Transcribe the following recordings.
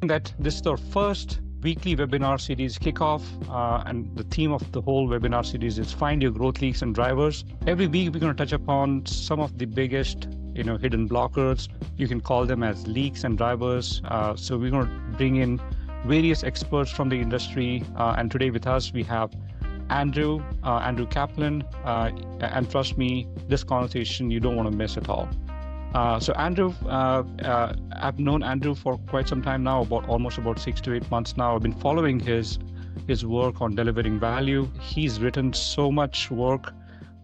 That this is our first weekly webinar series kickoff, and the theme of the whole webinar series is Find Your Growth Leaks and Drivers. Every week, we're going to touch upon some of the biggest, hidden blockers. You can call them as leaks and drivers. So we're going to bring in various experts from the industry. And today with us, we have Andrew Capland. And trust me, this conversation you don't want to miss at all. So Andrew, I've known Andrew for quite some time now, almost 6 to 8 months now. I've been following his work on delivering value. He's written so much work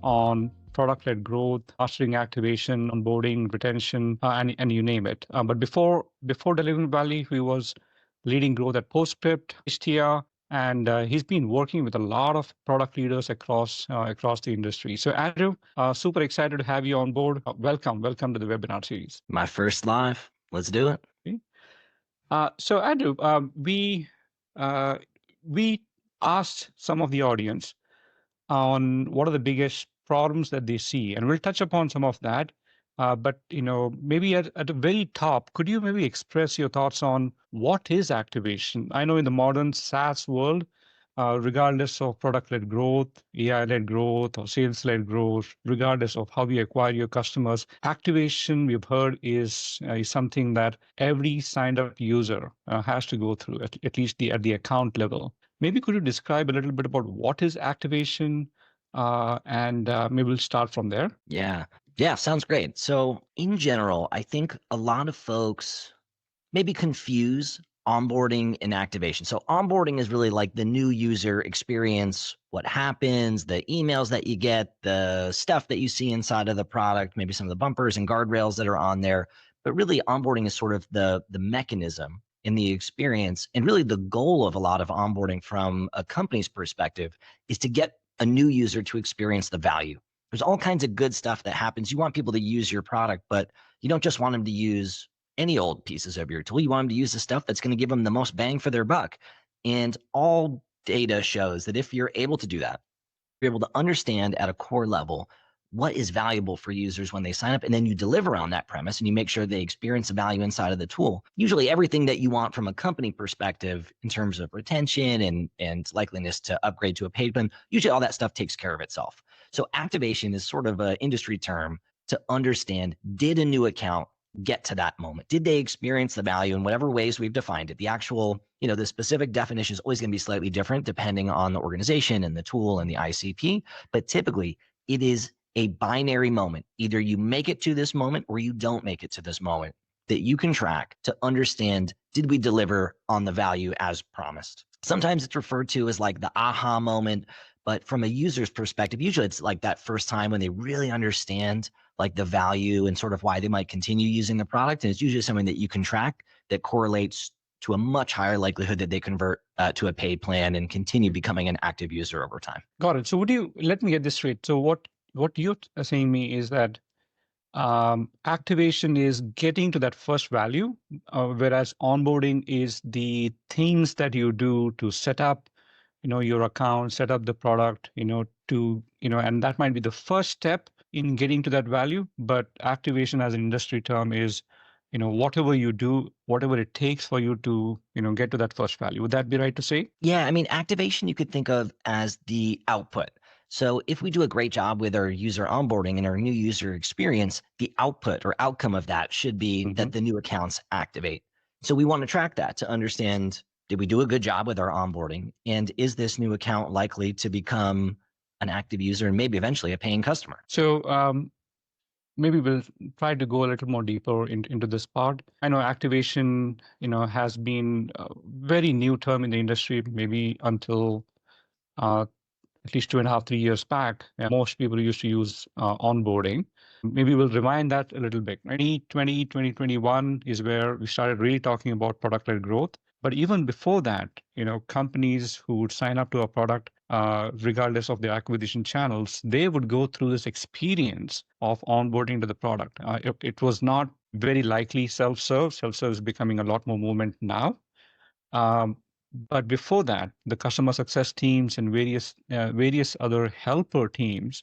on product-led growth, mastering activation, onboarding, retention, and you name it. But before delivering value, he was leading growth at Postscript, HTR, and he's been working with a lot of product leaders across the industry. So Andrew, super excited to have you on board. Welcome to the webinar series. My first live. Let's do it. Okay. So Andrew, we asked some of the audience on what are the biggest problems that they see, and we'll touch upon some of that. But maybe at the very top, could you maybe express your thoughts on what is activation? I know in the modern SaaS world, regardless of product-led growth, AI-led growth, or sales-led growth, regardless of how you acquire your customers, activation, we've heard, is something that every signed-up user has to go through, at least at the account level. Maybe could you describe a little bit about what is activation, and maybe we'll start from there. Yeah, sounds great. So in general, I think a lot of folks maybe confuse onboarding and activation. So onboarding is really like the new user experience, what happens, the emails that you get, the stuff that you see inside of the product, maybe some of the bumpers and guardrails that are on there. But really onboarding is sort of the mechanism in the experience. And really the goal of a lot of onboarding from a company's perspective is to get a new user to experience the value. There's all kinds of good stuff that happens. You want people to use your product, but you don't just want them to use any old pieces of your tool. You want them to use the stuff that's going to give them the most bang for their buck. And all data shows that if you're able to do that, you're able to understand at a core level what is valuable for users when they sign up, and then you deliver on that premise and you make sure they experience the value inside of the tool. Usually everything that you want from a company perspective in terms of retention and likeliness to upgrade to a paid plan, usually all that stuff takes care of itself. So activation is sort of an industry term to understand, did a new account get to that moment? Did they experience the value in whatever ways we've defined it? The actual, the specific definition is always going to be slightly different depending on the organization and the tool and the ICP, but typically it is a binary moment. Either you make it to this moment or you don't make it to this moment that you can track to understand, did we deliver on the value as promised? Sometimes it's referred to as like the aha moment, but from a user's perspective, usually it's like that first time when they really understand like the value and sort of why they might continue using the product. And it's usually something that you can track that correlates to a much higher likelihood that they convert to a paid plan and continue becoming an active user over time. Got it. So let me get this straight. So what you're saying me is that activation is getting to that first value, whereas onboarding is the things that you do to set up, your account, set up the product, and that might be the first step in getting to that value. But activation as an industry term is, whatever you do, whatever it takes for you to, get to that first value. Would that be right to say? Yeah, I mean, activation you could think of as the output. So if we do a great job with our user onboarding and our new user experience, the output or outcome of that should be that the new accounts activate. So we want to track that to understand, did we do a good job with our onboarding? And is this new account likely to become an active user and maybe eventually a paying customer? So maybe we'll try to go a little more deeper into this part. I know activation, has been a very new term in the industry, maybe until at least 2.5, 3 years back. Most people used to use onboarding. Maybe we'll rewind that a little bit. 2020, 2021 is where we started really talking about product-led growth. But even before that, companies who would sign up to a product, regardless of their acquisition channels, they would go through this experience of onboarding to the product. It was not very likely self-serve. Self-serve is becoming a lot more movement now. But before that, the customer success teams and various other helper teams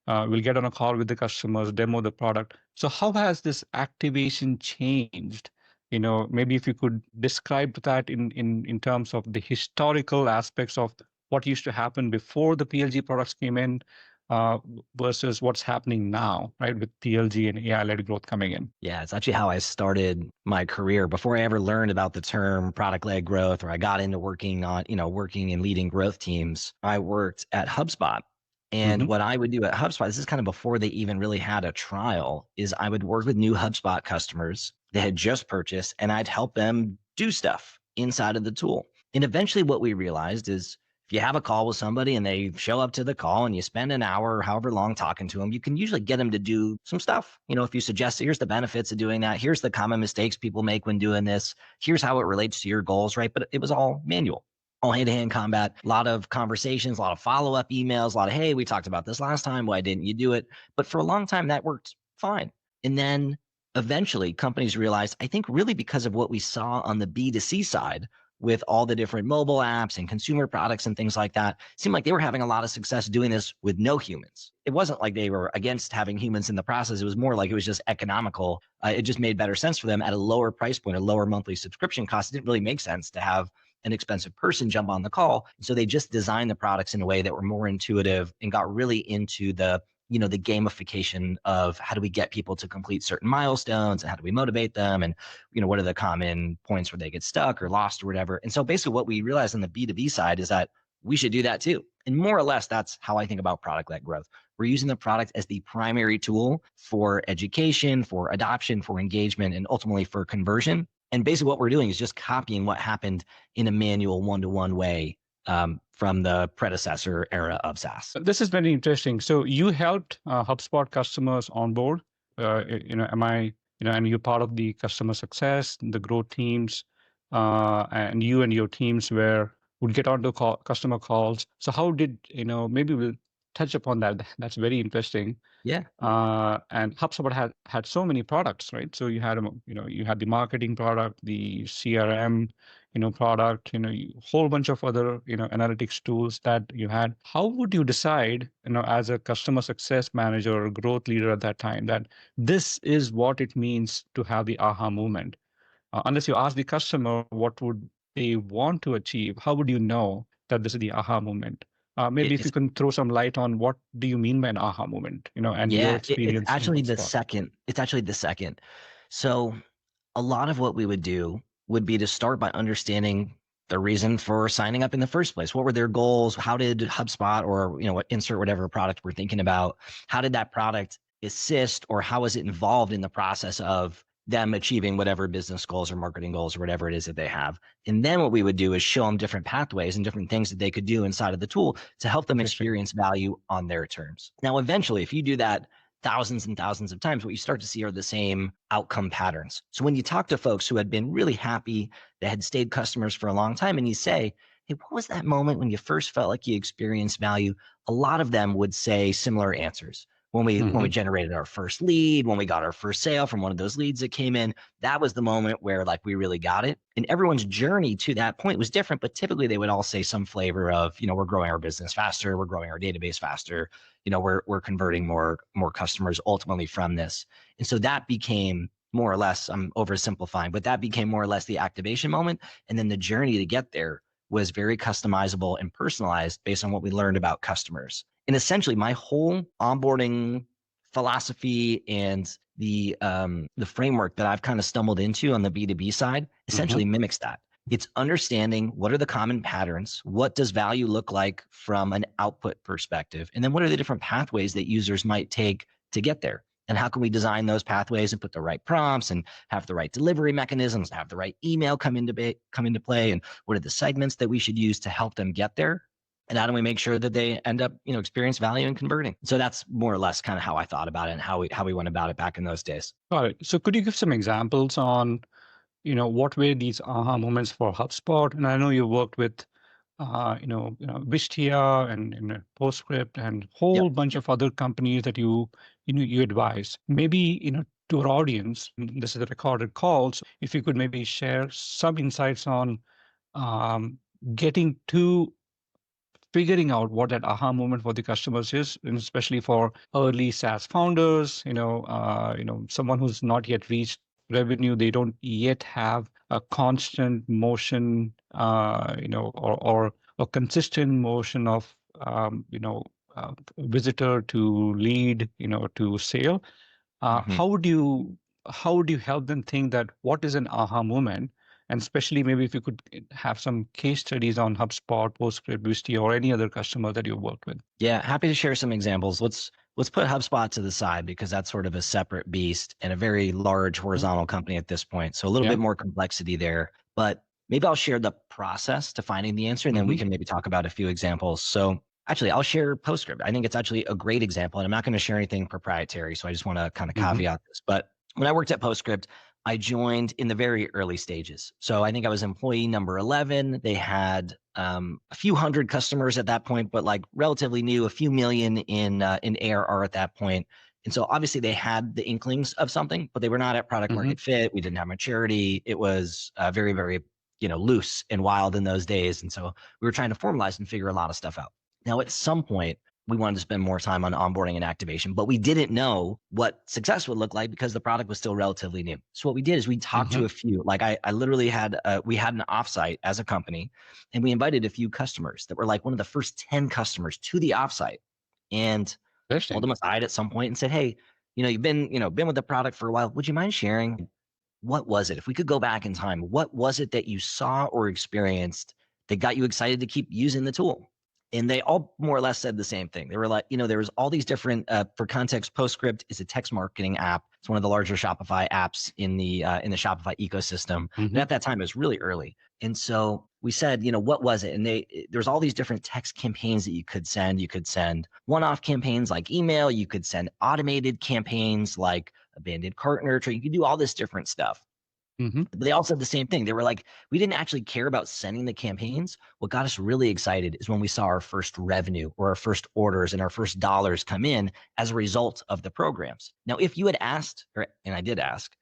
will get on a call with the customers, demo the product. So how has this activation changed Maybe if you could describe that in terms of the historical aspects of what used to happen before the PLG products came in, uh, versus what's happening now, right, with PLG and AI-led growth coming in. Yeah, it's actually how I started my career before I ever learned about the term product-led growth, or I got into working and leading growth teams. I worked at HubSpot. And Mm-hmm. what I would do at HubSpot, this is kind of before they even really had a trial, is I would work with new HubSpot customers that had just purchased, and I'd help them do stuff inside of the tool. And eventually what we realized is if you have a call with somebody and they show up to the call and you spend an hour or however long talking to them, you can usually get them to do some stuff. If you suggest, here's the benefits of doing that. Here's the common mistakes people make when doing this. Here's how it relates to your goals, right? But it was all manual, all hand-to-hand combat, a lot of conversations, a lot of follow-up emails, a lot of, hey, we talked about this last time. Why didn't you do it? But for a long time, that worked fine. And then eventually companies realized, I think really because of what we saw on the B2C side, with all the different mobile apps and consumer products and things like that, it seemed like they were having a lot of success doing this with no humans. It wasn't like they were against having humans in the process. It was more like it was just economical. It just made better sense for them at a lower price point, a lower monthly subscription cost. It didn't really make sense to have an expensive person jump on the call. So they just designed the products in a way that were more intuitive and got really into the gamification of how do we get people to complete certain milestones and how do we motivate them, and what are the common points where they get stuck or lost or whatever. And so basically what we realized on the B2B side is that we should do that too. And more or less, that's how I think about product-led growth. We're using the product as the primary tool for education, for adoption, for engagement, and ultimately for conversion. And basically what we're doing is just copying what happened in a manual one-to-one way from the predecessor era of SaaS. This is very interesting. So you helped HubSpot customers onboard. And you're part of the customer success, the growth teams, and you and your teams would get onto customer calls. So how did maybe we'll touch upon that. That's very interesting. Yeah. And HubSpot had so many products, right? So you had the marketing product, the CRM, product, whole bunch of other, analytics tools that you had. How would you decide, as a customer success manager or growth leader at that time, that this is what it means to have the aha moment? Unless you ask the customer what would they want to achieve, how would you know that this is the aha moment? Maybe if you can throw some light on what do you mean by an aha moment, and your experience. It's actually in the HubSpot. second. It's actually the second. So a lot of what we would do would be to start by understanding the reason for signing up in the first place. What were their goals? How did HubSpot, or insert whatever product we're thinking about, how did that product assist, or how was it involved in the process of them achieving whatever business goals or marketing goals or whatever it is that they have? And then what we would do is show them different pathways and different things that they could do inside of the tool to help them experience value on their terms. Now, eventually, if you do that thousands and thousands of times, what you start to see are the same outcome patterns. So when you talk to folks who had been really happy, that had stayed customers for a long time, and you say, hey, what was that moment when you first felt like you experienced value? A lot of them would say similar answers. When we generated our first lead, when we got our first sale from one of those leads that came in, that was the moment where we really got it. And everyone's journey to that point was different, but typically they would all say some flavor of, we're growing our business faster, we're growing our database faster, we're converting more customers ultimately from this. And so that became more or less, I'm oversimplifying, but that became more or less the activation moment. And then the journey to get there was very customizable and personalized based on what we learned about customers. And essentially, my whole onboarding philosophy and the framework that I've kind of stumbled into on the B2B side essentially mimics that. It's understanding what are the common patterns, what does value look like from an output perspective, and then what are the different pathways that users might take to get there. And how can we design those pathways and put the right prompts and have the right delivery mechanisms, have the right email come into play, and what are the segments that we should use to help them get there? And how do we make sure that they end up, experience value and converting? So that's more or less kind of how I thought about it and how we went about it back in those days. Got it. So could you give some examples on, what were these aha moments for HubSpot? And I know you worked with, Wistia and Postscript and whole bunch of other companies that you advise. Maybe, to our audience, this is a recorded call. So if you could maybe share some insights on getting to figuring out what that aha moment for the customers is, and especially for early SaaS founders, someone who's not yet reached revenue. They don't yet have a constant motion, or a consistent motion of, visitor to lead, to sale. Mhm. How would you help them think that what is an aha moment? And especially maybe if you could have some case studies on HubSpot, Postgres, Wistia, or any other customer that you've worked with. Yeah, happy to share some examples. Let's put HubSpot to the side because that's sort of a separate beast and a very large Mhm. horizontal company at this point. So a little Yeah. bit more complexity there. But maybe I'll share the process to finding the answer, and then we Hmm. can maybe talk about a few examples. So actually, I'll share PostScript. I think it's actually a great example, and I'm not going to share anything proprietary. So I just want to kind of Hmm. caveat this. But when I worked at PostScript, I joined in the very early stages. So I think I was employee number 11. They had a few hundred customers at that point, but like relatively new, a few million in ARR at that point. And so obviously they had the inklings of something, but they were not at product Hmm. market fit. We didn't have maturity. It was very, very, loose and wild in those days. And so we were trying to formalize and figure a lot of stuff out. Now, at some point, we wanted to spend more time on onboarding and activation, but we didn't know what success would look like because the product was still relatively new. So what we did is we talked Hmm. to a few, like I literally had, we had an offsite as a company, and we invited a few customers that were like one of the first 10 customers to the offsite, and pulled Interesting. them aside at some point and said, hey, you've been with the product for a while. Would you mind sharing what was it? If we could go back in time, what was it that you saw or experienced that got you excited to keep using the tool? And they all more or less said the same thing. They were like, there was all these different, for context, PostScript is a text marketing app. It's one of the larger Shopify apps in the Shopify ecosystem. And Hmm. at that time, it was really early. And so we said, what was it? And there's all these different text campaigns that you could send. You could send one-off campaigns like email. You could send automated campaigns like abandoned cart nurture. You could do all this different stuff. Hmm. But they all said the same thing. They were like, we didn't actually care about sending the campaigns. What got us really excited is when we saw our first revenue or our first orders and our first dollars come in as a result of the programs. Now, if you had asked, and I did ask,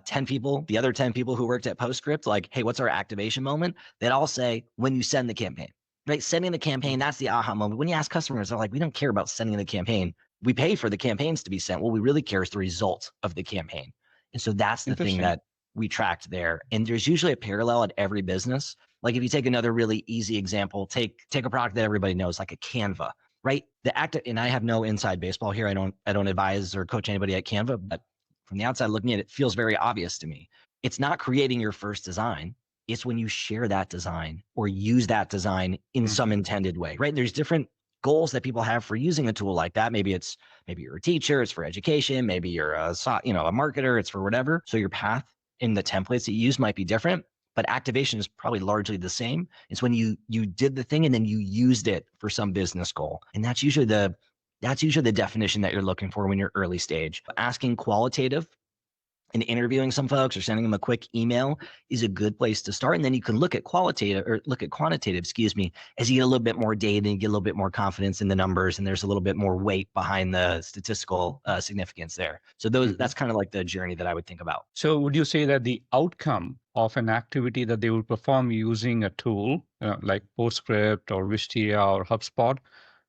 10 people, the other 10 people who worked at PostScript, like, hey, what's our activation moment? They'd all say, when you send the campaign, right? Sending the campaign, that's the aha moment. When you ask customers, they're like, we don't care about sending the campaign. We pay for the campaigns to be sent. What we really care is the result of the campaign. And so that's the thing Interesting. that we tracked there. And there's usually a parallel at every business. Like if you take another really easy example, take a product that everybody knows, like a Canva, right? And I have no inside baseball here. I don't advise or coach anybody at Canva, but from the outside looking at it, it feels very obvious to me. It's not creating your first design. It's when you share that design or use that design in Mhm. some intended way, right? There's different goals that people have for using a tool like that. Maybe you're a teacher, it's for education. Maybe you're a marketer, it's for whatever. So your path in the templates that you use might be different, but activation is probably largely the same. It's when you did the thing and then you used it for some business goal. And that's usually the definition that you're looking for when you're early stage. Asking qualitative and interviewing some folks or sending them a quick email is a good place to start. And then you can look at quantitative, as you get a little bit more data and you get a little bit more confidence in the numbers, and there's a little bit more weight behind the statistical significance there. So Mhm. that's kind of like the journey that I would think about. So would you say that the outcome of an activity that they would perform using a tool like PostScript or Wistia or HubSpot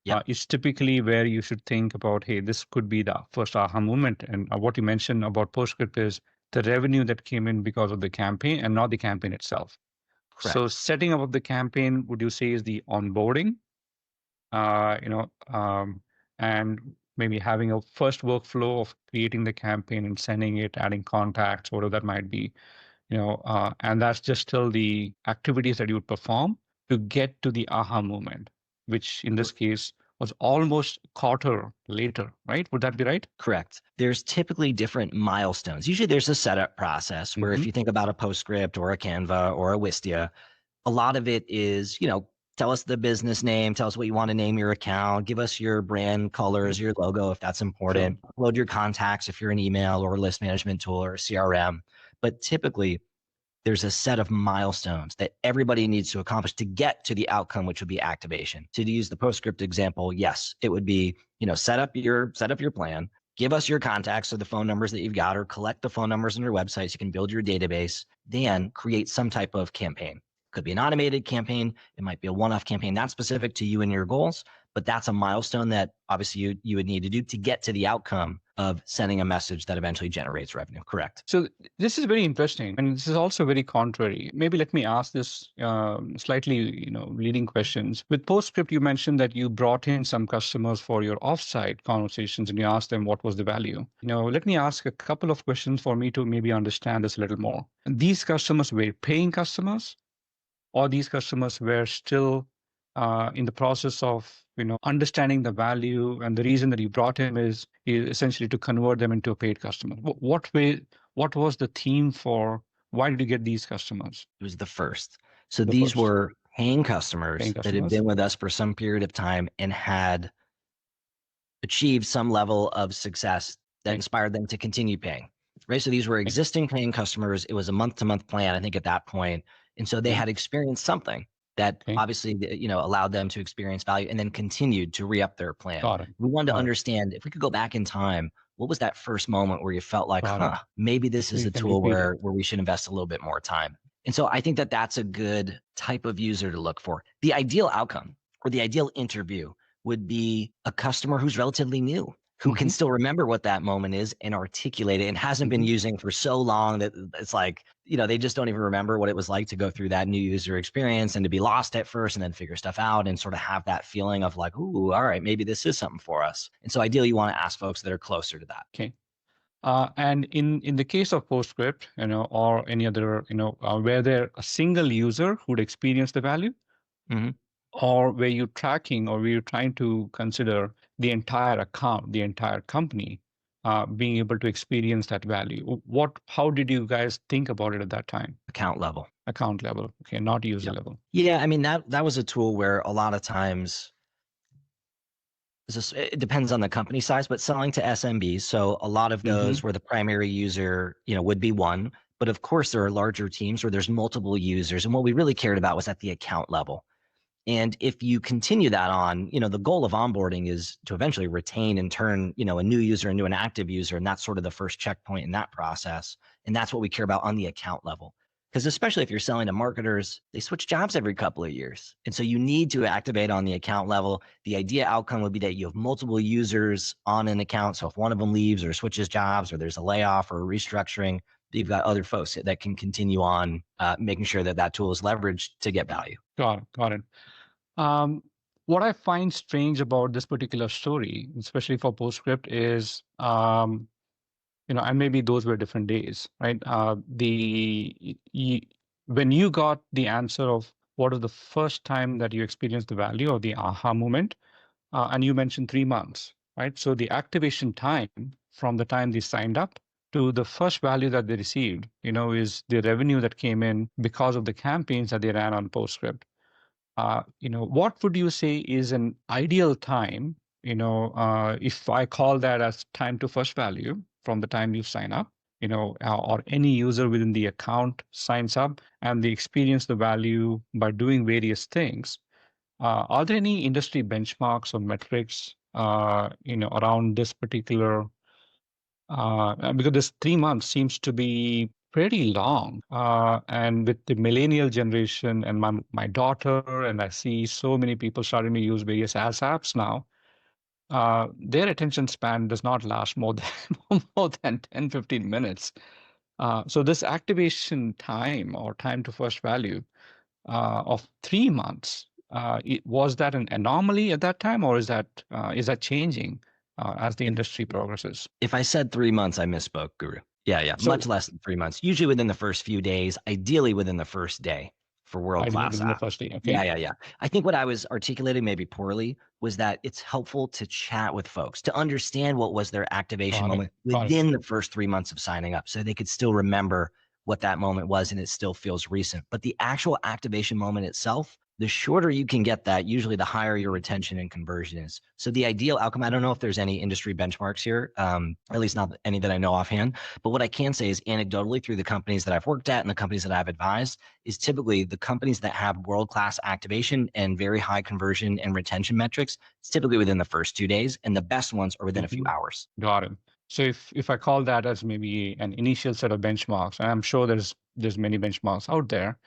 Yep. is typically where you should think about, hey, this could be the first aha moment. And what you mentioned about PostScript is the revenue that came in because of the campaign and not the campaign itself. So Correct. setting up of the campaign, would you say is the onboarding, uh, you know, um, and maybe having a first workflow of creating the campaign and sending it, adding contacts, whatever that might be, and that's just still the activities that you would perform to get to the aha moment, which in this case was almost a quarter later, right? Would that be right? Correct. There's typically different milestones. Usually there's a setup process where if Mm-hmm. you think about a PostScript or a Canva or a Wistia, a lot of it is, tell us the business name, tell us what you want to name your account, give us your brand colors, your logo, if that's Sure. important, load your contacts if you're an email or a list management tool or a CRM. But typically, there's a set of milestones that everybody needs to accomplish to get to the outcome, which would be activation. So to use the PostScript example, yes, it would be, set up your plan, give us your contacts or the phone numbers that you've got, or collect the phone numbers on your website so you can build your database, then create some type of campaign. Could be an automated campaign. It might be a one-off campaign, not specific to you and your goals, but that's a milestone that obviously you would need to do to get to the outcome of sending a message that eventually generates revenue. Correct. So this is very interesting, and this is also very contrary. Maybe let me ask this slightly, leading questions. With PostScript, you mentioned that you brought in some customers for your offsite conversations, and you asked them what was the value. Let me ask a couple of questions for me to maybe understand this a little more. These customers were paying customers, or these customers were still in the process of understanding the value, and the reason that you brought him is essentially to convert them into a paid customer. What was the theme for why did you get these customers? It was the first. So The these first were paying customers that had been with us for some period of time and had achieved some level of success that inspired them to continue paying. Right. So these were existing paying customers. It was a month-to-month plan, I think, at that point. And so they had experienced something that obviously, allowed them to experience value and then continued to re-up their plan. We wanted to understand if we could go back in time, what was that first moment where you felt like, maybe this is a tool where we should invest a little bit more time. And so I think that that's a good type of user to look for. The ideal outcome or the ideal interview would be a customer who's relatively new, who can still remember what that moment is and articulate it and hasn't been using for so long that it's like, they just don't even remember what it was like to go through that new user experience and to be lost at first and then figure stuff out and sort of have that feeling of like, ooh, all right, maybe this is something for us. And so ideally you want to ask folks that are closer to that. Okay. And in the case of PostScript, or any other, were there a single user who'd experience the value? Or were you tracking, or were you trying to consider the entire account, the entire company, being able to experience that value? How did you guys think about it at that time? Account level. Account level. Okay, not user level. Yeah, I mean, that was a tool where a lot of times, it depends on the company size, but selling to SMBs. So a lot of those where the primary user, would be one. But of course, there are larger teams where there's multiple users. And what we really cared about was at the account level. And if you continue that on, the goal of onboarding is to eventually retain and turn, a new user into an active user. And that's sort of the first checkpoint in that process. And that's what we care about on the account level. Because especially if you're selling to marketers, they switch jobs every couple of years. And so you need to activate on the account level. The idea outcome would be that you have multiple users on an account. So if one of them leaves or switches jobs or there's a layoff or a restructuring, you've got other folks that can continue on making sure that tool is leveraged to get value. Got it. What I find strange about this particular story, especially for PostScript, is, and maybe those were different days, right? When you got the answer of what is the first time that you experienced the value or the aha moment, and you mentioned 3 months, right? So the activation time from the time they signed up to the first value that they received, is the revenue that came in because of the campaigns that they ran on PostScript. What would you say is an ideal time, if I call that as time to first value from the time you sign up, or any user within the account signs up and they experience the value by doing various things. Are there any industry benchmarks or metrics, around this particular, because this 3 months seems to be pretty long, and with the millennial generation and my daughter, and I see so many people starting to use various SaaS apps now, their attention span does not last more than 10-15 minutes. So this activation time or time to first value of 3 months, was that an anomaly at that time, or is that changing as the industry progresses? If I said 3 months, I misspoke, Guru. Yeah. So, much less than 3 months. Usually within the first few days, ideally within the first day for world-class within the first day. Okay. Yeah. I think what I was articulating maybe poorly was that it's helpful to chat with folks to understand what was their activation moment within the first 3 months of signing up, so they could still remember what that moment was and it still feels recent. But the actual activation moment itself, the shorter you can get that, usually the higher your retention and conversion is. So the ideal outcome, I don't know if there's any industry benchmarks here, at least not any that I know offhand, but what I can say is anecdotally through the companies that I've worked at and the companies that I've advised is typically the companies that have world-class activation and very high conversion and retention metrics, it's typically within the first 2 days, and the best ones are within a few hours. Got it. So if I call that as maybe an initial set of benchmarks, and I'm sure there's many benchmarks out there,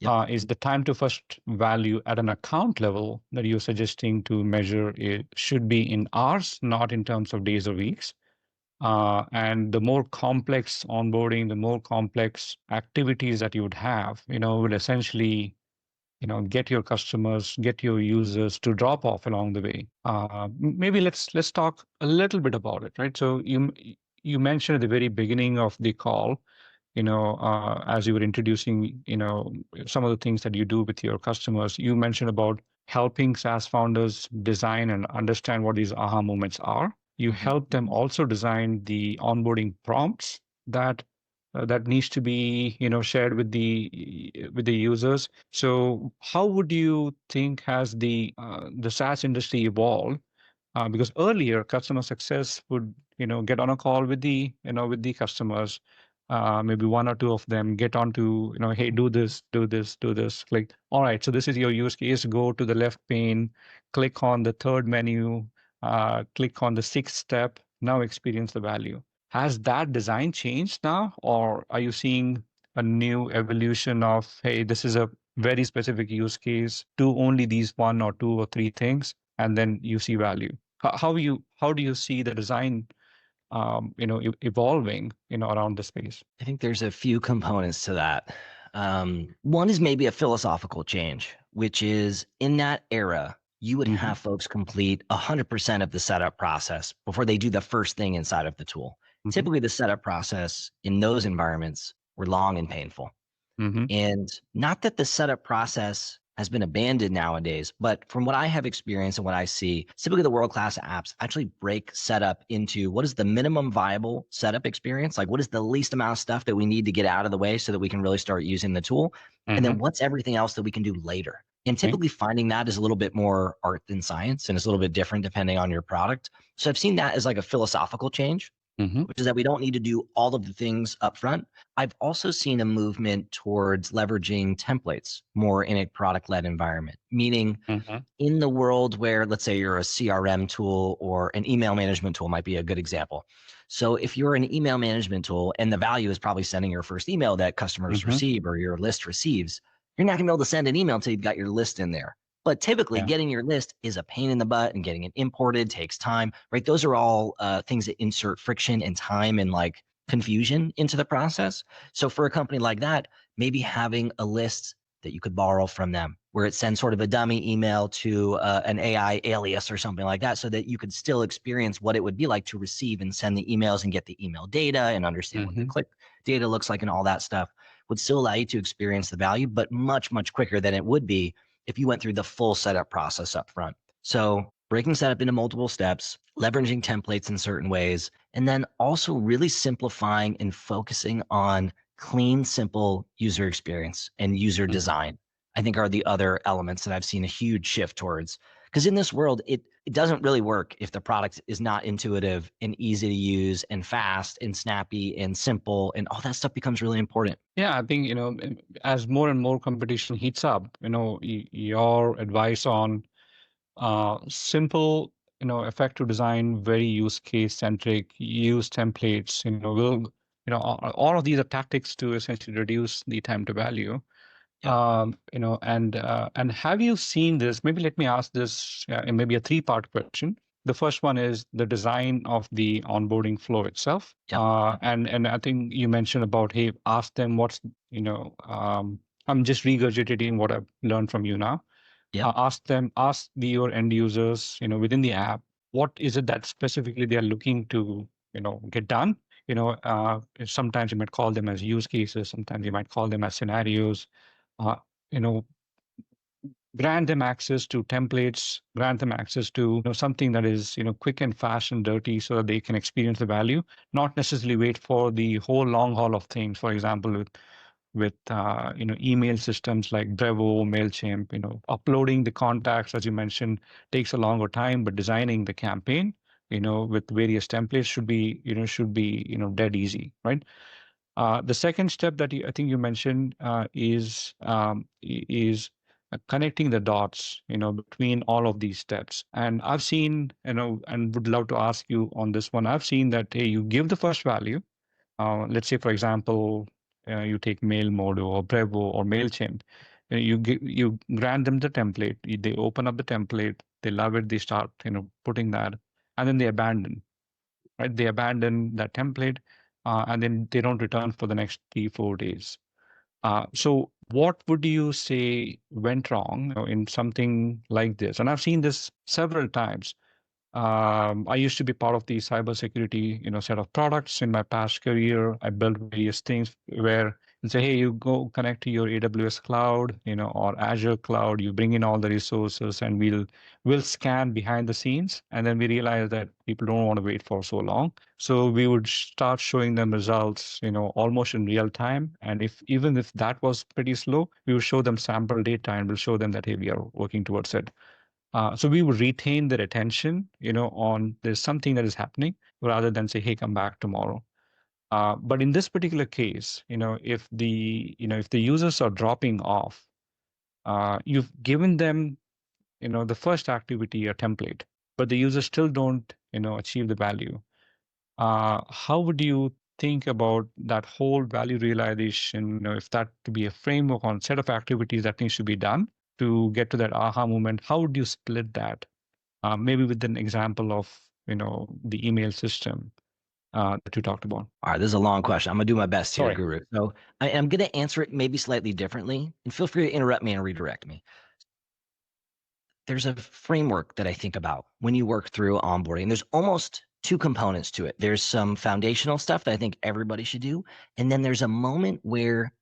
Yep. Is the time to first value at an account level that you're suggesting to measure it should be in hours, not in terms of days or weeks. And the more complex onboarding, the more complex activities that you would have, would essentially, get your customers, get your users to drop off along the way. Maybe let's talk a little bit about it, right? So you mentioned at the very beginning of the call, as you were introducing, some of the things that you do with your customers, you mentioned about helping SaaS founders design and understand what these aha moments are. You Mhm. help them also design the onboarding prompts that needs to be, shared with the users. So how would you think has the SaaS industry evolved? Because earlier customer success would get on a call with the customers, maybe one or two of them get on to hey, do this, do this, do this, like, all right, so this is your use case, go to the left pane, click on the third menu, click on the sixth step, now experience the value. Has that design changed now, or are you seeing a new evolution of, hey, this is a very specific use case, do only these one or two or three things, and then you see value? How do you see the design evolving around the space? I think there's a few components to that. One is maybe a philosophical change, which is in that era, you would Hmm. have folks complete 100% of the setup process before they do the first thing inside of the tool. Hmm. Typically, the setup process in those environments were long and painful. Hmm. And not that the setup process has been abandoned nowadays, but from what I have experienced and what I see, typically the world-class apps actually break setup into what is the minimum viable setup experience? Like what is the least amount of stuff that we need to get out of the way so that we can really start using the tool? And Hmm. then what's everything else that we can do later? And Okay. typically finding that is a little bit more art than science and it's a little bit different depending on your product. So I've seen that as like a philosophical change, Hmm. which is that we don't need to do all of the things up front. I've also seen a movement towards leveraging templates more in a product led environment, meaning Hmm. in the world where, let's say, you're a CRM tool or an email management tool, might be a good example. So, if you're an email management tool and the value is probably sending your first email that customers Hmm. receive or your list receives, you're not going to be able to send an email until you've got your list in there. But typically, Yeah. getting your list is a pain in the butt, and getting it imported takes time, right? Those are all things that insert friction and time and like confusion into the process. So, for a company like that, maybe having a list that you could borrow from them, where it sends sort of a dummy email to an AI alias or something like that, so that you could still experience what it would be like to receive and send the emails and get the email data and understand what the Hmm. click data looks like and all that stuff would still allow you to experience the value, but much, much quicker than it would be if you went through the full setup process up front. So breaking setup into multiple steps, leveraging templates in certain ways, and then also really simplifying and focusing on clean, simple user experience and user Hmm. design, I think are the other elements that I've seen a huge shift towards. Because in this world, it doesn't really work if the product is not intuitive and easy to use and fast and snappy and simple, and all that stuff becomes really important. Yeah, I think as more and more competition heats up, your advice on simple, effective design, very use case centric, use templates, will, all of these are tactics to essentially reduce the time to value. Yep. And have you seen this? Maybe let me ask this in maybe a three-part question. The first one is the design of the onboarding flow itself. Yep. And I think you mentioned about, hey, ask them what's, I'm just regurgitating what I've learned from you now. Yep. Ask your end users, within the app, what is it that specifically they are looking to, get done? Sometimes you might call them as use cases, sometimes you might call them as scenarios. uh, you know, grant them access to templates, grant them access to something that is quick and fast and dirty, so that they can experience the value, not necessarily wait for the whole long haul of things. For example, with email systems like Brevo, Mailchimp, uploading the contacts, as you mentioned, takes a longer time, but designing the campaign, with various templates should be dead easy, right? The second step that I think you mentioned is connecting the dots, between all of these steps. And I've seen, and would love to ask you on this one. I've seen that, hey, you give the first value. Let's say, for example, you take Mailmodo or Brevo or Mailchimp. You grant them the template. They open up the template. They love it. They start putting that, and then they abandon. Right? They abandon that template, and then they don't return for the next 3-4 days. So what would you say went wrong in something like this? And I've seen this several times. I used to be part of the cybersecurity, set of products in my past career. I built various things where you say, hey, you go connect to your AWS cloud, or Azure cloud. You bring in all the resources, and we'll scan behind the scenes. And then we realize that people don't want to wait for so long, so we would start showing them results, almost in real time. And even if that was pretty slow, we would show them sample data and we'll show them that, hey, we are working towards it. So we would retain their attention, on there's something that is happening rather than say, hey, come back tomorrow. But in this particular case, if the users are dropping off, you've given them, the first activity a template, but the users still don't, achieve the value. How would you think about that whole value realization? If that to be a framework on set of activities that needs to be done to get to that aha moment, how would you split that? Maybe with an example of, the email system that you talked about. All right, this is a long question. I'm gonna do my best here, Sorry. Guru. So I'm gonna answer it maybe slightly differently, and feel free to interrupt me and redirect me. There's a framework that I think about when you work through onboarding. There's almost two components to it. There's some foundational stuff that I think everybody should do, and then there's a moment where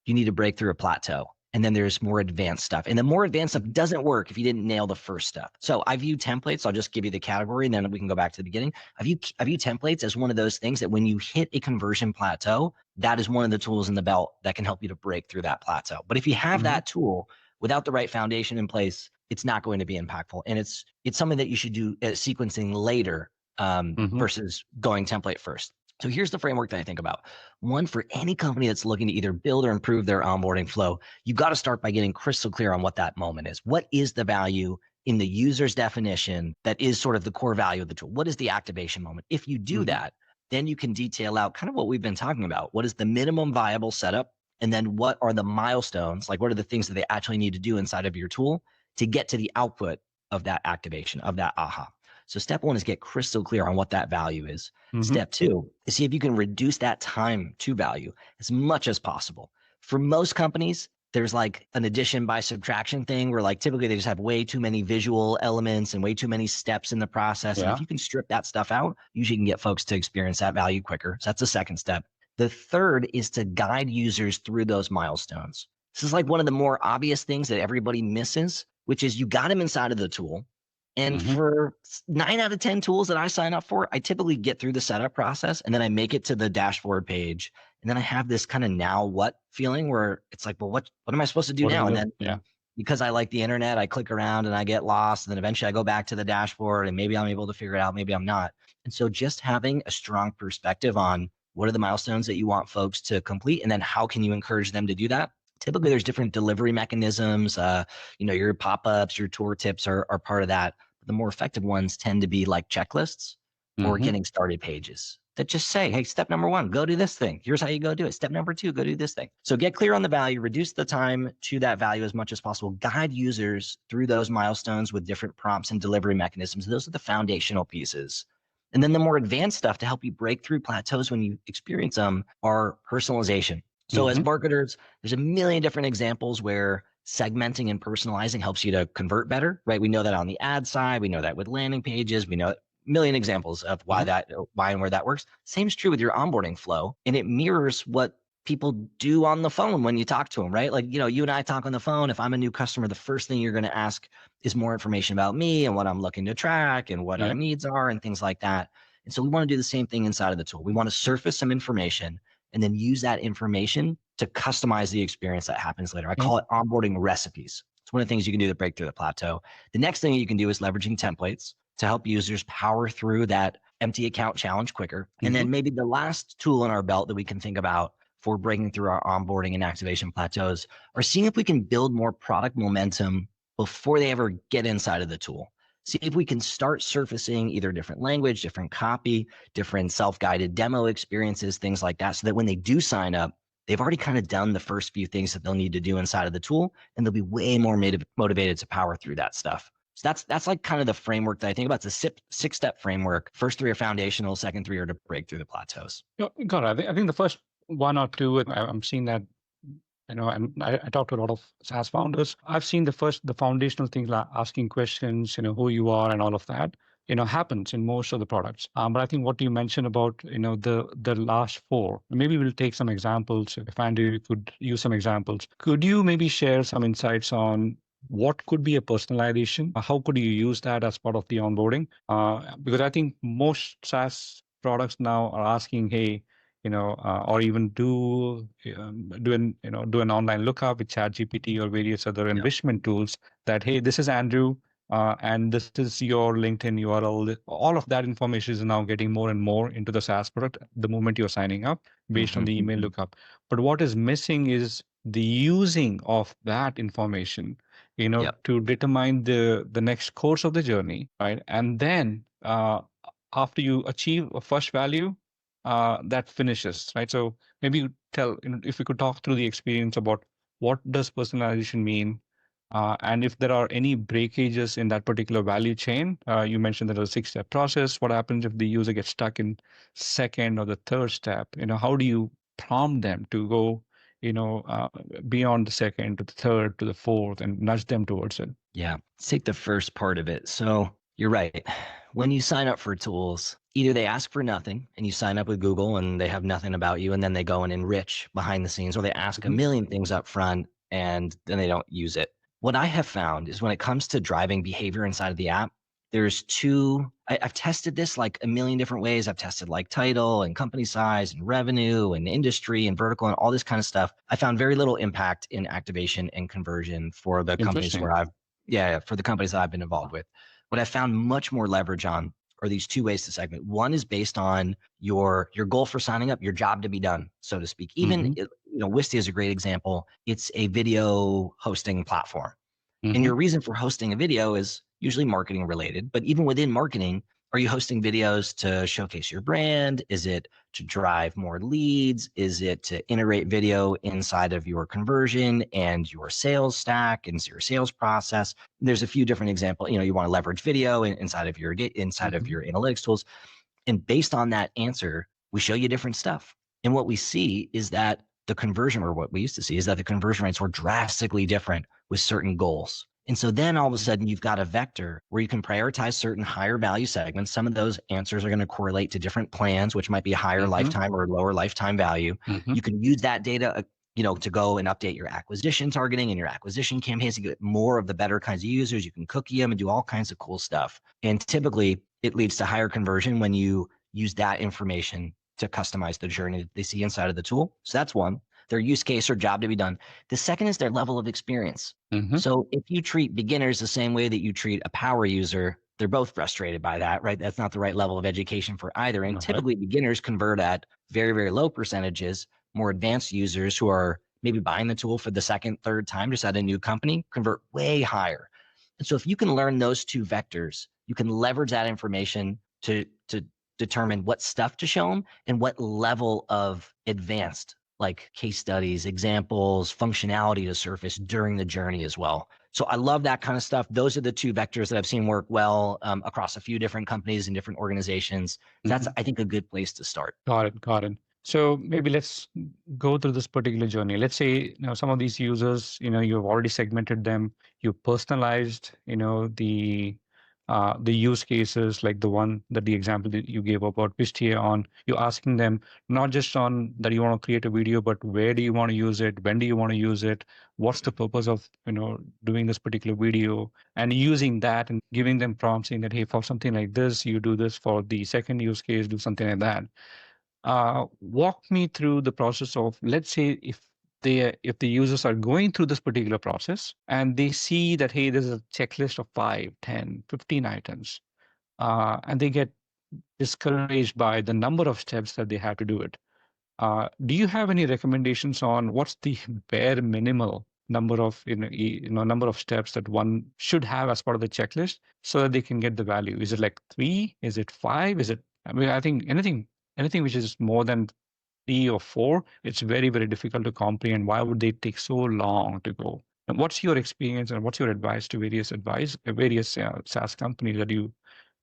you need to break through a plateau. And then there's more advanced stuff. And the more advanced stuff doesn't work if you didn't nail the first stuff. So I view templates, I'll just give you the category and then we can go back to the beginning. I view templates as one of those things that when you hit a conversion plateau, that is one of the tools in the belt that can help you to break through that plateau. But if you have that tool without the right foundation in place, it's not going to be impactful. And it's something that you should do sequencing later versus going template first. So here's the framework that I think about. One, for any company that's looking to either build or improve their onboarding flow, you got to start by getting crystal clear on what that moment is. What is the value in the user's definition that is sort of the core value of the tool? What is the activation moment? If you do that, then you can detail out kind of what we've been talking about. What is the minimum viable setup? And then what are the milestones? Like what are the things that they actually need to do inside of your tool to get to the output of that activation, of that aha? So step one is get crystal clear on what that value is. Step two is see if you can reduce that time to value as much as possible. For most companies, there's like an addition by subtraction thing where like typically they just have way too many visual elements and way too many steps in the process. And if you can strip that stuff out, usually you can get folks to experience that value quicker. So that's the second step. The third is to guide users through those milestones. This is like one of the more obvious things that everybody misses, which is you got them inside of the tool. And for 9 out of 10 tools that I sign up for, I typically get through the setup process and then I make it to the dashboard page. And then I have this kind of now what feeling where it's like, well, what am I supposed to do now? And then because I like the internet, I click around and I get lost. And then eventually I go back to the dashboard and maybe I'm able to figure it out. Maybe I'm not. And so just having a strong perspective on what are the milestones that you want folks to complete? And then how can you encourage them to do that? Typically there's different delivery mechanisms. Your pop-ups, your tour tips are part of that. The more effective ones tend to be like checklists or getting started pages that just say, hey, step number 1, go do this thing. Here's how you go do it. Step number 2, go do this thing. So get clear on the value, reduce the time to that value as much as possible, guide users through those milestones with different prompts and delivery mechanisms. Those are the foundational pieces. And then the more advanced stuff to help you break through plateaus when you experience them are personalization. So as marketers, there's a million different examples where segmenting and personalizing helps you to convert better, right? We know that on the ad side, we know that with landing pages, we know a million examples of why and where that works. Same is true with your onboarding flow. And it mirrors what people do on the phone when you talk to them, right? Like, you and I talk on the phone. If I'm a new customer, the first thing you're going to ask is more information about me and what I'm looking to track and what our needs are and things like that. And so we want to do the same thing inside of the tool. We want to surface some information and then use that information to customize the experience that happens later. I call it onboarding recipes. It's one of the things you can do to break through the plateau. The next thing you can do is leveraging templates to help users power through that empty account challenge quicker. And then maybe the last tool in our belt that we can think about for breaking through our onboarding and activation plateaus are seeing if we can build more product momentum before they ever get inside of the tool. See if we can start surfacing either different language, different copy, different self-guided demo experiences, things like that, so that when they do sign up, they've already kind of done the first few things that they'll need to do inside of the tool, and they'll be way more motivated to power through that stuff. So that's like kind of the framework that I think about. It's a six-step framework. First three are foundational. Second three are to break through the plateaus. Yeah, got it. I think the first one or two, I'm seeing that, and I talk to a lot of SaaS founders. I've seen the foundational things like asking questions, who you are and all of that, happens in most of the products. But I think what you mentioned about, the last four, maybe we'll take some examples. If Andrew could use some examples, could you maybe share some insights on what could be a personalization? How could you use that as part of the onboarding? Because I think most SaaS products now are asking, hey, or even do an online lookup with ChatGPT or various other enrichment tools that, hey, this is Andrew, and this is your LinkedIn URL. All of that information is now getting more and more into the SaaS product the moment you're signing up based on the email lookup. But what is missing is the using of that information, to determine the next course of the journey, right? And then after you achieve a first value, that finishes, right? So maybe you tell, if we could talk through the experience about what does personalization mean, and if there are any breakages in that particular value chain. You mentioned that a 6-step process. What happens if the user gets stuck in second or the third step? How do you prompt them to go, beyond the second to the third to the fourth and nudge them towards it? Yeah, let's take the first part of it. So you're right. When you sign up for tools, either they ask for nothing and you sign up with Google and they have nothing about you, and then they go and enrich behind the scenes, or they ask a million things up front and then they don't use it. What I have found is when it comes to driving behavior inside of the app, there's I've tested this like a million different ways. I've tested like title and company size and revenue and industry and vertical and all this kind of stuff. I found very little impact in activation and conversion for the companies for the companies that I've been involved with. What I found much more leverage on are these two ways to segment. One is based on your goal for signing up, your job to be done, so to speak. Even, Wistia is a great example. It's a video hosting platform. And your reason for hosting a video is usually marketing related. But even within marketing, are you hosting videos to showcase your brand? Is it to drive more leads? Is it to integrate video inside of your conversion and your sales stack and your sales process? There's a few different examples. You want to leverage video inside of your analytics tools. And based on that answer, we show you different stuff. And what we see is that the conversion, or what we used to see, is that the conversion rates were drastically different with certain goals. And so then all of a sudden you've got a vector where you can prioritize certain higher value segments. Some of those answers are going to correlate to different plans, which might be higher lifetime or lower lifetime value. You can use that data, to go and update your acquisition targeting and your acquisition campaigns to get more of the better kinds of users. You can cookie them and do all kinds of cool stuff. And typically it leads to higher conversion when you use that information to customize the journey that they see inside of the tool. So that's one, their use case or job to be done. The second is their level of experience. So if you treat beginners the same way that you treat a power user, they're both frustrated by that, right? That's not the right level of education for either. And typically beginners convert at very, very low percentages. More advanced users who are maybe buying the tool for the second, third time just at a new company convert way higher. And so if you can learn those two vectors, you can leverage that information to determine what stuff to show them and what level of advanced, like case studies, examples, functionality to surface during the journey as well. So I love that kind of stuff. Those are the two vectors that I've seen work well across a few different companies and different organizations. That's, I think, a good place to start. Got it. So maybe let's go through this particular journey. Let's say, some of these users, you've already segmented them, you personalized, the use cases, like the example that you gave about Wistia on. You're asking them not just on that you want to create a video, but where do you want to use it? When do you want to use it? What's the purpose of, doing this particular video? And using that and giving them prompts saying that, hey, for something like this, you do this. For the second use case, do something like that. Walk me through the process of, let's say, if the users are going through this particular process and they see that, hey, there's a checklist of 5, 10, 15 items, and they get discouraged by the number of steps that they have to do it. Do you have any recommendations on what's the bare minimal number of number of steps that one should have as part of the checklist so that they can get the value? Is it like 3? Is it 5? I think anything which is more than 3 or 4, it's very, very difficult to comprehend. Why would they take so long to go? And what's your experience and what's your advice to various SaaS companies that you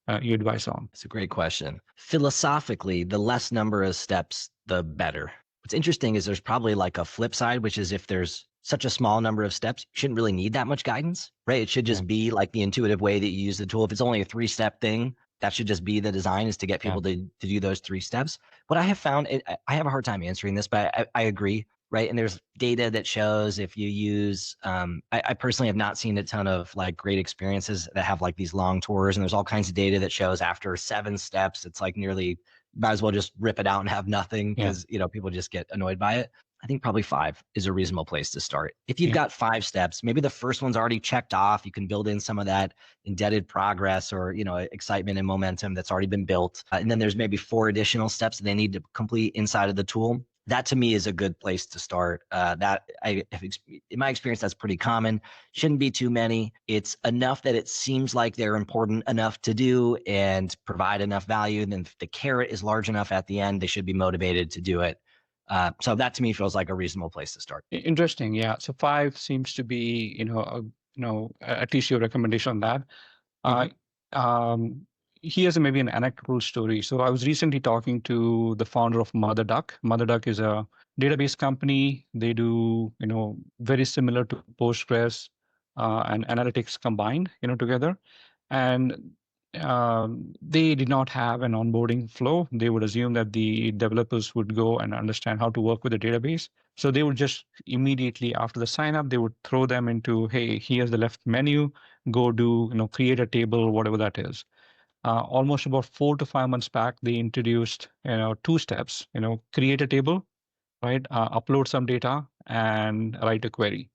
advise on? It's a great question. Philosophically, the less number of steps, the better. What's interesting is there's probably like a flip side, which is if there's such a small number of steps, you shouldn't really need that much guidance, right? It should Yeah, just be like the intuitive way that you use the tool. If it's only a 3-step thing, that should just be the design, is to get yeah, people to do those 3 steps. What I have found, I have a hard time answering this, but I agree, right? And there's data that shows if you use, I personally have not seen a ton of like great experiences that have like these long tours, and there's all kinds of data that shows after 7 steps, it's like nearly, might as well just rip it out and have nothing, yeah, because people just get annoyed by it. I think probably 5 is a reasonable place to start. If you've yeah. got 5 steps, maybe the first one's already checked off. You can build in some of that indebted progress, or excitement and momentum that's already been built. And then there's maybe 4 additional steps that they need to complete inside of the tool. That to me is a good place to start. In my experience, that's pretty common. Shouldn't be too many. It's enough that it seems like they're important enough to do and provide enough value. And then if the carrot is large enough at the end, they should be motivated to do it. So that to me feels like a reasonable place to start. Interesting. Yeah. So 5 seems to be, at least your recommendation on that. Mm-hmm. Uh, um, Here's maybe an anecdotal story. So I was recently talking to the founder of Mother Duck. Mother Duck is a database company. They do, very similar to Postgres and analytics combined, together. And they did not have an onboarding flow. They would assume that the developers would go and understand how to work with the database. So they would just immediately after the sign up, they would throw them into, hey, here's the left menu, go do, create a table, whatever that is. Almost about 4 to 5 months back, they introduced, 2 steps, create a table, right? Upload some data and write a query,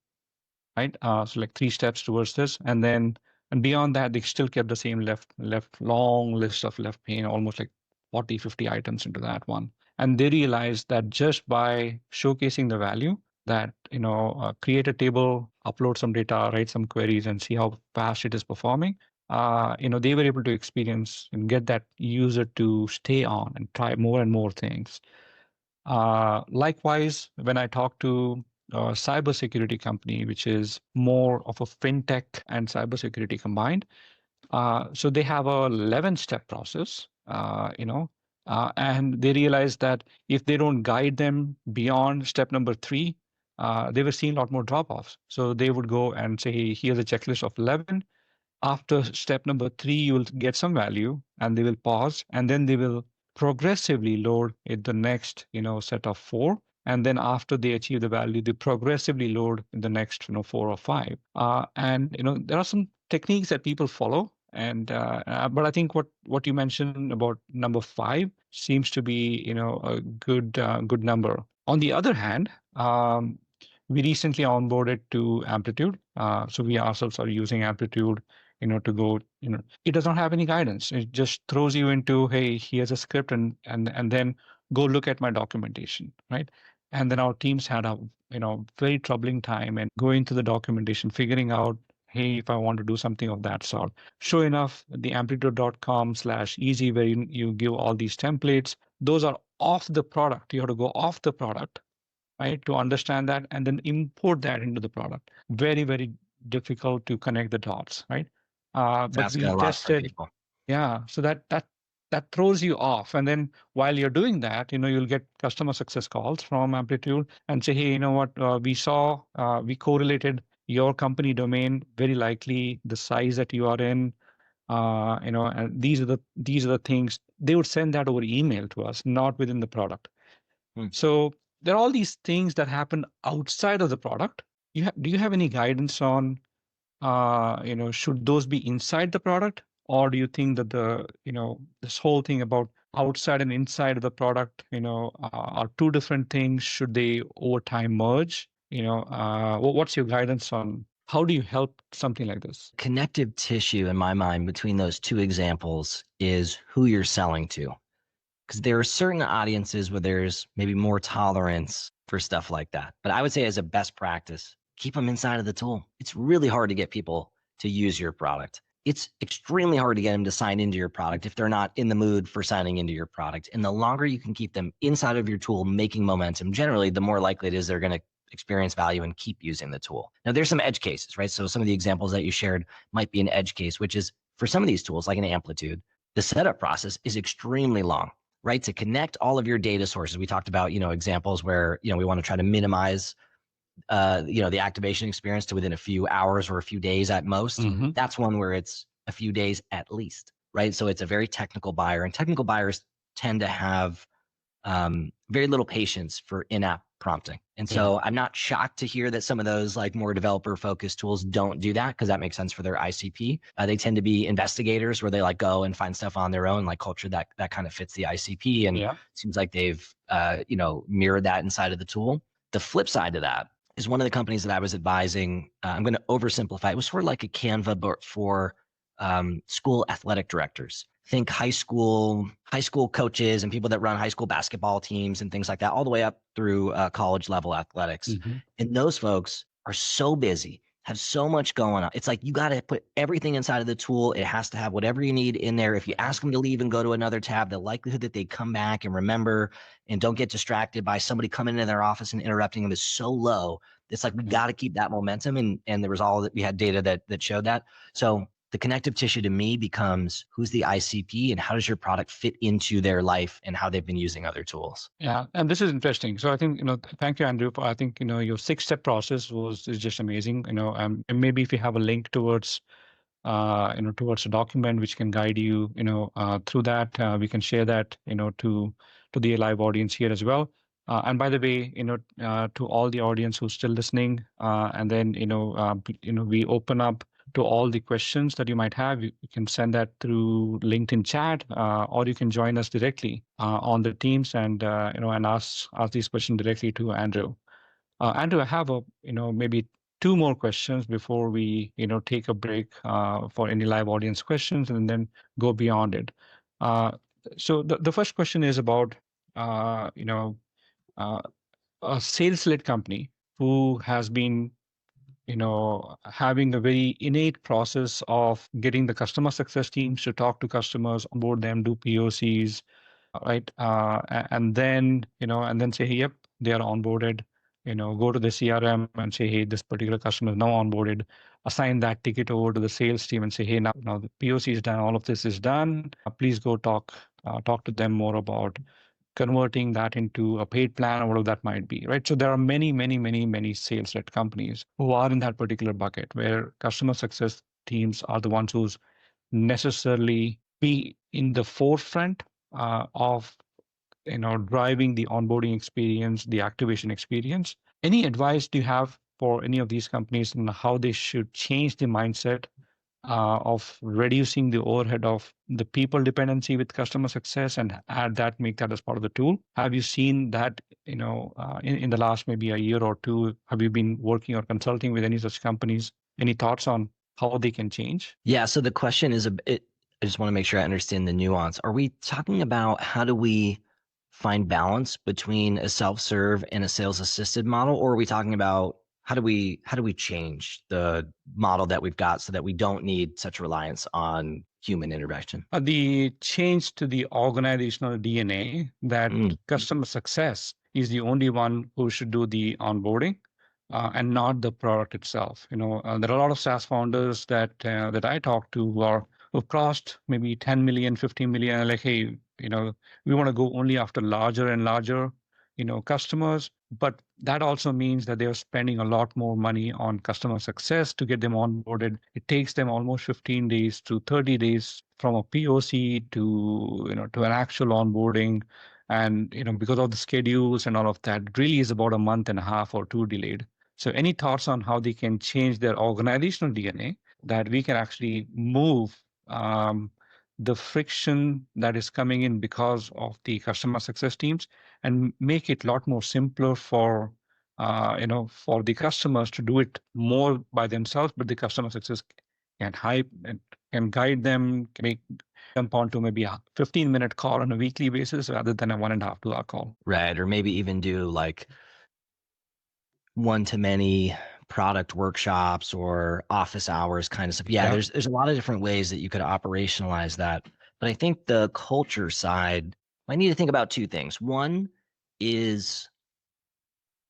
right? So like 3 steps towards this. And beyond that, they still kept the same left long list of left pane, almost like 40, 50 items into that one. And they realized that just by showcasing the value that, create a table, upload some data, write some queries and see how fast it is performing, they were able to experience and get that user to stay on and try more and more things. Likewise, when I talk to a cybersecurity company, which is more of a fintech and cybersecurity combined, so they have a 11-step process, and they realize that if they don't guide them beyond step number 3, they were seeing a lot more drop-offs. So they would go and say, hey, here's a checklist of 11. After step number 3, you will get some value and they will pause and then they will progressively load it the next, set of 4. And then after they achieve the value, they progressively load in the next, 4 or 5. And, there are some techniques that people follow. But I think what you mentioned about number 5 seems to be, a good number. On the other hand, we recently onboarded to Amplitude. So we ourselves are using Amplitude to go, it does not have any guidance. It just throws you into, hey, here's a script and then go look at my documentation, right? And then our teams had a, very troubling time and going through the documentation, figuring out, hey, if I want to do something of that sort. Sure enough, the amplitude.com/easy, where you give all these templates, those are off the product. You have to go off the product, right, to understand that and then import that into the product. Very, very difficult to connect the dots, right? It's But asking we a lot from tested, people. yeah. So that throws you off. And then while you're doing that, you'll get customer success calls from Amplitude and say, hey, you know what? We correlated your company domain, very likely the size that you are in. And these are the things they would send that over email to us, not within the product. Hmm. So there are all these things that happen outside of the product. Do you have any guidance on, should those be inside the product, or do you think that this whole thing about outside and inside of the product, are 2 different things? Should they over time merge? What's your guidance on how do you help something like this? Connective tissue in my mind between those 2 examples is who you're selling to. Because there are certain audiences where there's maybe more tolerance for stuff like that. But I would say as a best practice, keep them inside of the tool. It's really hard to get people to use your product. it's extremely hard to get them to sign into your product if they're not in the mood for signing into your product. And the longer you can keep them inside of your tool making momentum, generally, the more likely it is they're going to experience value and keep using the tool. Now, there's some edge cases, right? So some of the examples that you shared might be an edge case, which is for some of these tools, like an Amplitude, the setup process is extremely long, right? To connect all of your data sources. We talked about, examples where, we want to try to minimize the activation experience to within a few hours or a few days at most. Mm-hmm. That's one where it's a few days at least, right? So it's a very technical buyer, and technical buyers tend to have very little patience for in-app prompting. And so I'm not shocked to hear that some of those like more developer-focused tools don't do that, because that makes sense for their ICP. They tend to be investigators where they like go and find stuff on their own, like culture that kind of fits the ICP. And it seems like they've mirrored that inside of the tool. The flip side to that is one of the companies that I was advising. I'm going to oversimplify. It was sort of like a Canva, but for school athletic directors. Think high school coaches and people that run high school basketball teams and things like that, all the way up through college level athletics. Mm-hmm. And those folks are so busy, have so much going on. It's like you got to put everything inside of the tool. It has to have whatever you need in there. If you ask them to leave and go to another tab, the likelihood that they come back and remember and don't get distracted by somebody coming into their office and interrupting them is so low. It's like we got to keep that momentum. And there was we had data that showed that. So the connective tissue to me becomes who's the ICP and how does your product fit into their life and how they've been using other tools. Yeah, and this is interesting. So I think, thank you, Andrew. I think, your 6-step process is just amazing. And maybe if you have a link towards, towards a document which can guide you, through that, we can share that, to the live audience here as well. And by the way, to all the audience who's still listening, and then, we open up to all the questions that you might have. You can send that through LinkedIn chat, or you can join us directly on the Teams and and ask these questions directly to Andrew. Andrew, I have maybe 2 more questions before we take a break for any live audience questions and then go beyond it. So the first question is about a sales-led company who has been having a very innate process of getting the customer success teams to talk to customers, onboard them, do POCs, right? And then say, hey, yep, they are onboarded. Go to the CRM and say, hey, this particular customer is now onboarded. Assign that ticket over to the sales team and say, hey, now the POC is done. All of this is done. Please go talk to them more about converting that into a paid plan or whatever that might be, right? So there are many, many, many, many sales-led companies who are in that particular bucket where customer success teams are the ones who's necessarily be in the forefront of driving the onboarding experience, the activation experience. Any advice do you have for any of these companies on how they should change the mindset of reducing the overhead of the people dependency with customer success and make that as part of the tool? Have you seen that, in the last maybe a year or two? Have you been working or consulting with any such companies? Any thoughts on how they can change? Yeah. So the question is, I just want to make sure I understand the nuance. Are we talking about how do we find balance between a self-serve and a sales assisted model? Or are we talking about how do we change the model that we've got so that we don't need such reliance on human intervention? The change to the organizational DNA that customer success is the only one who should do the onboarding and not the product itself. There are a lot of SaaS founders that I talk to who've crossed maybe 10 million, 15 million, like, hey, we want to go only after larger and larger customers, but that also means that they're spending a lot more money on customer success to get them onboarded. It takes them almost 15 days to 30 days from a POC to to an actual onboarding, and because of the schedules and all of that, it really is about a month and a half or 2 delayed. So any thoughts on how they can change their organizational DNA that we can actually move the friction that is coming in because of the customer success teams and make it a lot more simpler for for the customers to do it more by themselves, but the customer success can hype and can guide them, can jump onto maybe a 15-minute call on a weekly basis rather than a 1.5 2 hour call. Right. Or maybe even do like one-to-many product workshops or office hours kind of stuff. Yeah, Yeah. there's a lot of different ways that you could operationalize that. But I think the culture side, I need to think about two things. One is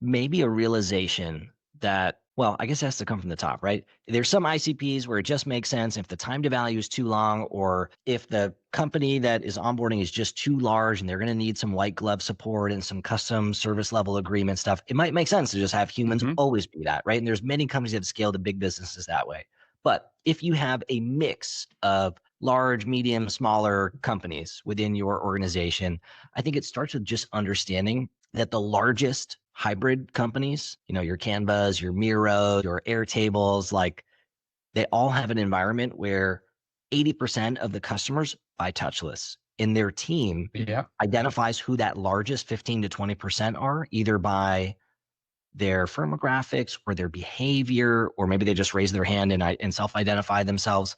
maybe a realization that, well, I guess it has to come from the top, right? There's some ICPs where it just makes sense if the time to value is too long, or if the company that is onboarding is just too large and they're going to need some white glove support and some custom service level agreement stuff. It might make sense to just have humans always be that, right? And there's many companies that have scaled to big businesses that way. But if you have a mix of large, medium, smaller companies within your organization, I think it starts with just understanding that the largest hybrid companies, your Canvas, your Miro, your Airtables, like they all have an environment where 80% of the customers buy touchless, and their team identifies who that largest 15 to 20% are, either by their firmographics or their behavior, or maybe they just raise their hand and self-identify themselves,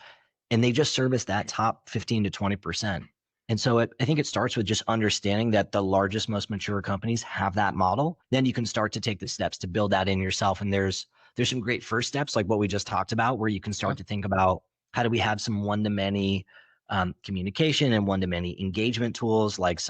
and they just service that top 15 to 20%. And so I think it starts with just understanding that the largest, most mature companies have that model. Then you can start to take the steps to build that in yourself. And there's some great first steps, like what we just talked about, where you can start to think about how do we have some one-to-many communication and one-to-many engagement tools like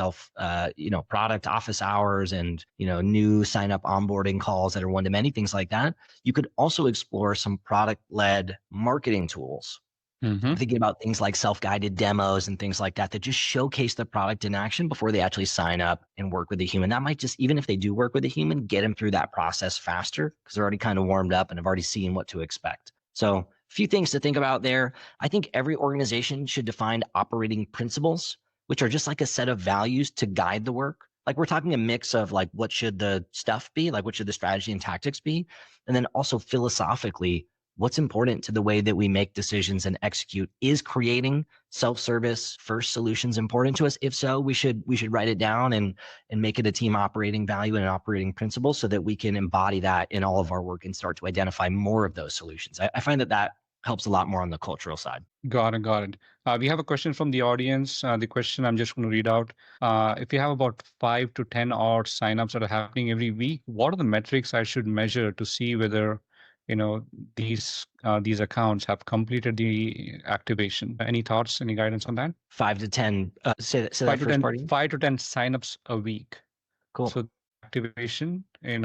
product office hours and, new sign-up onboarding calls that are one-to-many, things like that. You could also explore some product-led marketing tools. I'm thinking about things like self-guided demos and things like that just showcase the product in action before they actually sign up and work with a human. That might just, even if they do work with a human, get them through that process faster because they're already kind of warmed up and have already seen what to expect. So a few things to think about there. I think every organization should define operating principles, which are just like a set of values to guide the work. Like we're talking a mix of like, what should the stuff be? Like what should the strategy and tactics be? And then also philosophically, what's important to the way that we make decisions and execute? Is creating self-service first solutions important to us? If so, we should write it down and make it a team operating value and an operating principle so that we can embody that in all of our work and start to identify more of those solutions. I find that helps a lot more on the cultural side. Got it. We have a question from the audience. The question I'm just going to read out. If you have about 5 to 10 odd signups that are happening every week, what are the metrics I should measure to see whether these accounts have completed the activation? Any thoughts, any guidance on that? 5 to 10, say that first part again. 5 to 10 signups a week. Cool. So activation,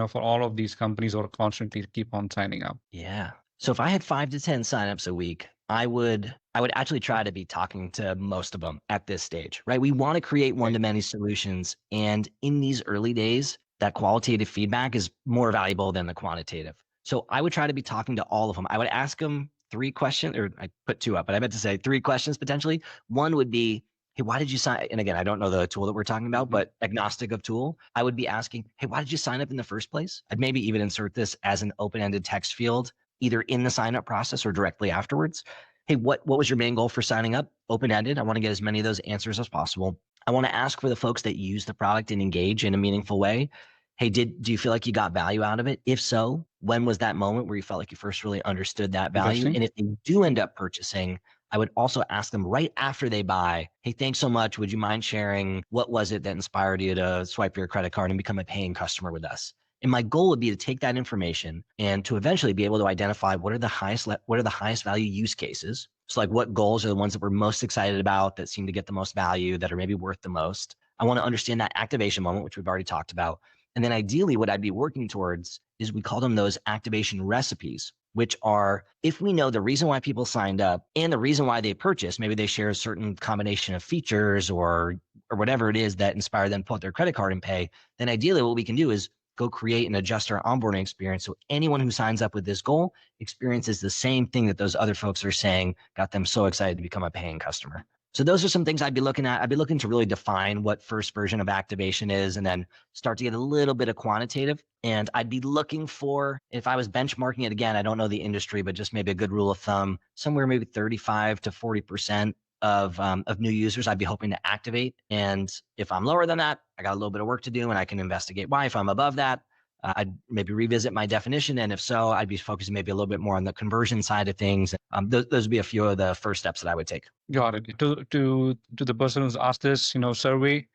for all of these companies who are constantly keep on signing up. Yeah. So if I had 5 to 10 signups a week, I would actually try to be talking to most of them at this stage, right? We want to create one-to-many solutions. And in these early days, that qualitative feedback is more valuable than the quantitative. So I would try to be talking to all of them. I would ask them 3 questions, or I put 2 up, but I meant to say 3 questions potentially. One would be, hey, why did you sign? And again, I don't know the tool that we're talking about, but agnostic of tool, I would be asking, hey, why did you sign up in the first place? I'd maybe even insert this as an open-ended text field, either in the sign-up process or directly afterwards. Hey, what was your main goal for signing up? Open-ended. I want to get as many of those answers as possible. I want to ask for the folks that use the product and engage in a meaningful way. Hey, do you feel like you got value out of it? If so, when was that moment where you felt like you first really understood that value? And if they do end up purchasing, I would also ask them right after they buy, hey, thanks so much. Would you mind sharing what was it that inspired you to swipe your credit card and become a paying customer with us? And my goal would be to take that information and to eventually be able to identify what are the highest value use cases. So like what goals are the ones that we're most excited about, that seem to get the most value, that are maybe worth the most. I want to understand that activation moment, which we've already talked about. And then ideally what I'd be working towards is, we call them those activation recipes, which are, if we know the reason why people signed up and the reason why they purchased, maybe they share a certain combination of features or whatever it is that inspired them to pull out their credit card and pay, then ideally what we can do is go create and adjust our onboarding experience so anyone who signs up with this goal experiences the same thing that those other folks are saying got them so excited to become a paying customer. So those are some things I'd be looking at. I'd be looking to really define what first version of activation is, and then start to get a little bit of quantitative. And I'd be looking for, if I was benchmarking it again, I don't know the industry, but just maybe a good rule of thumb, somewhere maybe 35 to 40% of new users I'd be hoping to activate. And if I'm lower than that, I got a little bit of work to do and I can investigate why. If I'm above that, I'd maybe revisit my definition. And if so, I'd be focusing maybe a little bit more on the conversion side of things. Those would be a few of the first steps that I would take. Got it. To the person who's asked this, survey,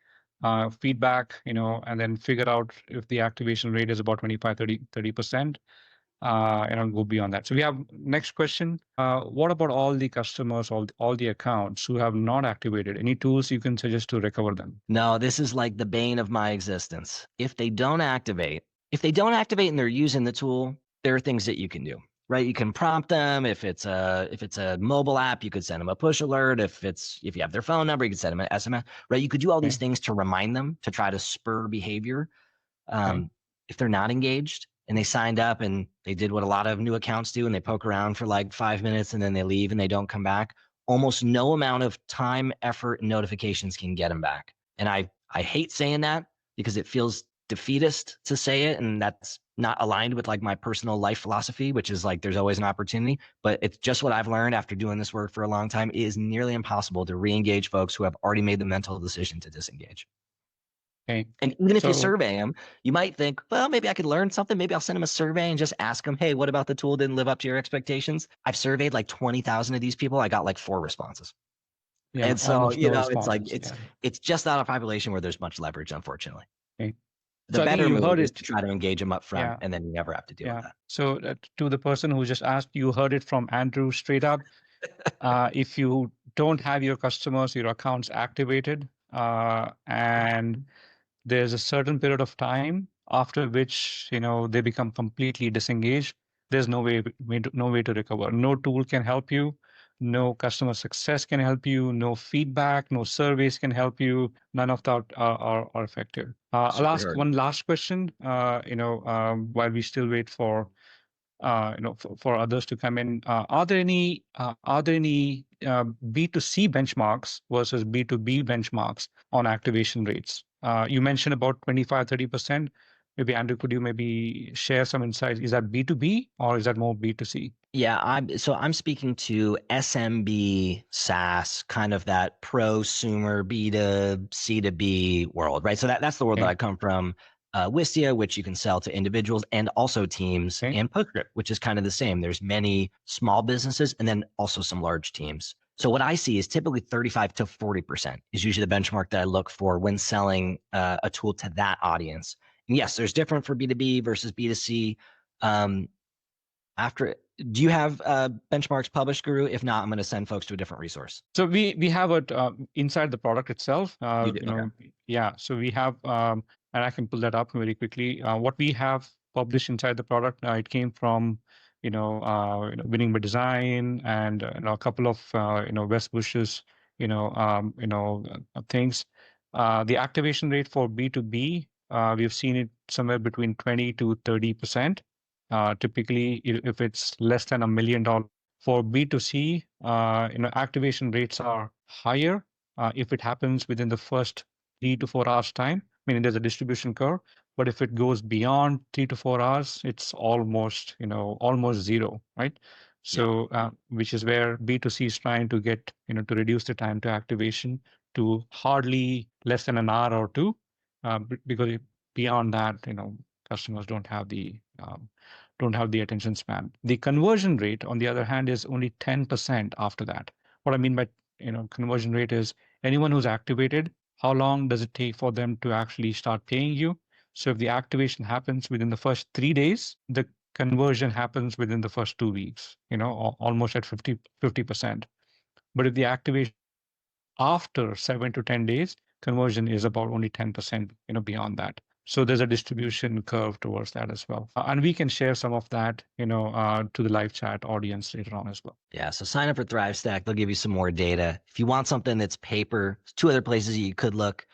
feedback, and then figure out if the activation rate is about 25, 30%. go beyond that. So we have next question. What about all the customers, all the accounts who have not activated? Any tools you can suggest to recover them? No, this is like the bane of my existence. If they don't activate and they're using the tool, there are things that you can do, right? You can prompt them. If it's a mobile app, you could send them a push alert. If you have their phone number, you could send them an SMS, right? You could do all these things to remind them, to try to spur behavior. If they're not engaged and they signed up and they did what a lot of new accounts do and they poke around for like 5 minutes and then they leave and they don't come back, almost no amount of time, effort, and notifications can get them back. And I hate saying that because it feels defeatist to say it. And that's not aligned with like my personal life philosophy, which is like, there's always an opportunity, but it's just what I've learned after doing this work for a long time. It is nearly impossible to re-engage folks who have already made the mental decision to disengage. Okay. And even if you survey them, you might think, well, maybe I could learn something. Maybe I'll send them a survey and just ask them, hey, what about the tool didn't live up to your expectations? I've surveyed like 20,000 of these people. I got like 4 responses. Yeah, and so, it's like, it's just not a population where there's much leverage, unfortunately. Okay. The better move is to try to engage them up front, and then you never have to deal with that. So to the person who just asked, you heard it from Andrew straight up. If you don't have your customers, your accounts activated, and there's a certain period of time after which, they become completely disengaged, there's no way to recover. No tool can help you. No customer success can help you. No feedback, no surveys can help you. None of that are effective. I'll ask one last question, while we still wait for for others to come in. Are there any B2C benchmarks versus B2B benchmarks on activation rates? You mentioned about 25-30%. Maybe Andrew, could you maybe share some insights? Is that B2B or is that more B2C? Yeah, I'm speaking to SMB SaaS, kind of that prosumer B2C2B world, right? So that's the world that I come from. Wistia, which you can sell to individuals and also teams, and PostScript, which is kind of the same. There's many small businesses and then also some large teams. So what I see is typically 35 to 40% is usually the benchmark that I look for when selling a tool to that audience. And yes, there's different for B2B versus B2C. Do you have benchmarks published, Guru? If not, I'm going to send folks to a different resource. So we have it inside the product itself. Yeah. So we have, and I can pull that up very quickly. What we have published inside the product, it came from, Winning by Design and a couple of West Bush's things. The activation rate for B2B, we've seen it somewhere between 20 to 30%. Typically, if it's less than $1 million. For B2C, activation rates are higher if it happens within the first 3 to 4 hours time, meaning there's a distribution curve. But if it goes beyond 3 to 4 hours, it's almost zero, right? So, which is where B2C is trying to get, to reduce the time to activation to hardly less than an hour or two, because beyond that, customers don't have the attention span. The conversion rate, on the other hand, is only 10% after that. What I mean by conversion rate is anyone who's activated, how long does it take for them to actually start paying you? So if the activation happens within the first 3 days, the conversion happens within the first 2 weeks, almost at 50%. But if the activation after 7 to 10 days, conversion is about only 10%, beyond that. So there's a distribution curve towards that as well. And we can share some of that, to the live chat audience later on as well. Yeah. So sign up for ThriveStack. They'll give you some more data. If you want something that's paper, there's 2 other places you could look.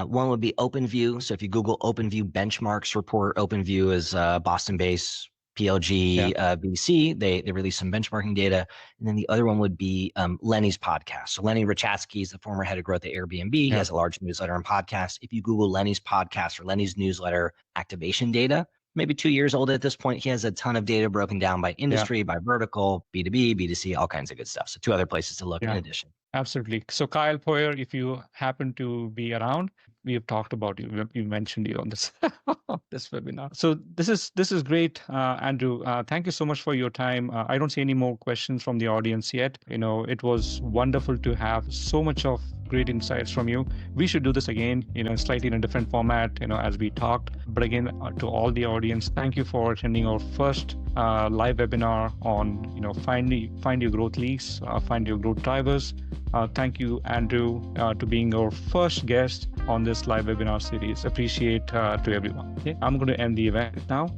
One would be OpenView. So if you Google OpenView benchmarks report, OpenView is Boston-based PLG VC. They release some benchmarking data. And then the other one would be Lenny's podcast. So Lenny Rachatsky is the former head of growth at Airbnb. He has a large newsletter and podcast. If you Google Lenny's podcast or Lenny's newsletter activation data, maybe 2 years old at this point, he has a ton of data broken down by industry, by vertical, B2B, B2C, all kinds of good stuff. So 2 other places to look in addition. Absolutely. So Kyle Poyer, if you happen to be around, we've talked about. You mentioned you on this this webinar. So this is great, Andrew. Thank you so much for your time. I don't see any more questions from the audience yet. It was wonderful to have so much of great insights from you. We should do this again, slightly in a different format, as we talked. But again, to all the audience, thank you for attending our first live webinar on, find your growth leads, find your growth drivers. Thank you, Andrew, to being our first guest on this live webinar series. Appreciate to everyone. Okay, I'm going to end the event now.